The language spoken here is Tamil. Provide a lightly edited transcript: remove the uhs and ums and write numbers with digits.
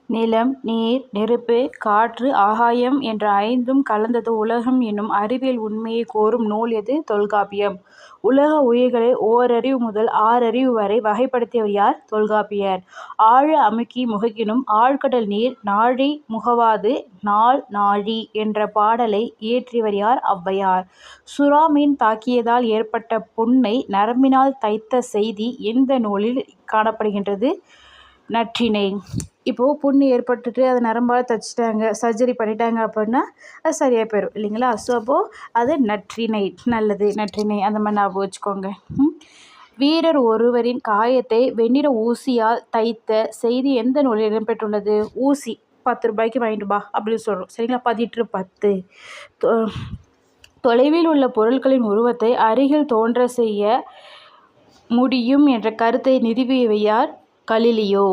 நிலம், நீர், நெருப்பு, காற்று, ஆகாயம் என்ற ஐந்தும் கலந்தது உலகம் என்னும் அறிவியல் உண்மையைக் கோரும் நூல் எது? தொல்காப்பியம். உலக உயிர்களை ஓரறிவு முதல் ஆறறிவு வரை வகைப்படுத்தியவர் யார்? தொல்காப்பியர். ஆழ அமுக்கி முகக்கினும் ஆழ்கடல் நீர் நாழி முகவாது நாள் நாழி என்ற பாடலை இயற்றியவர் யார்? ஔவையார். சுறா மீன் தாக்கியதால் ஏற்பட்ட புண்ணை நரம்பினால் தைத்த செய்தி எந்த நூலில் காணப்படுகின்றது? நற்றிணை. இப்போது புண்ணு ஏற்பட்டுட்டு அதை நரம்பால் தைச்சிட்டாங்க, சர்ஜரி பண்ணிட்டாங்க அப்படின்னா அது சரியாக போயிடும் இல்லைங்களா? ஸோ அப்போது அது நற்றிணை. நல்லது, நற்றிணை அந்த மாதிரி ஞாபகம் வச்சுக்கோங்க. வீரர் ஒருவரின் காயத்தை வெண்ணிற ஊசியால் தைத்த செய்தி எந்த நூலில் இடம்பெற்றுள்ளது? ஊசி 10 ரூபாய்க்கு வாங்கிட்டு பா அப்படின்னு சொல்கிறோம் சரிங்களா? 10 தொலைவில் உள்ள பொருட்களின் உருவத்தை அருகில் தோன்ற செய்ய முடியும் என்ற கருத்தை நிறுவியவர் யார்? கலிலியோ.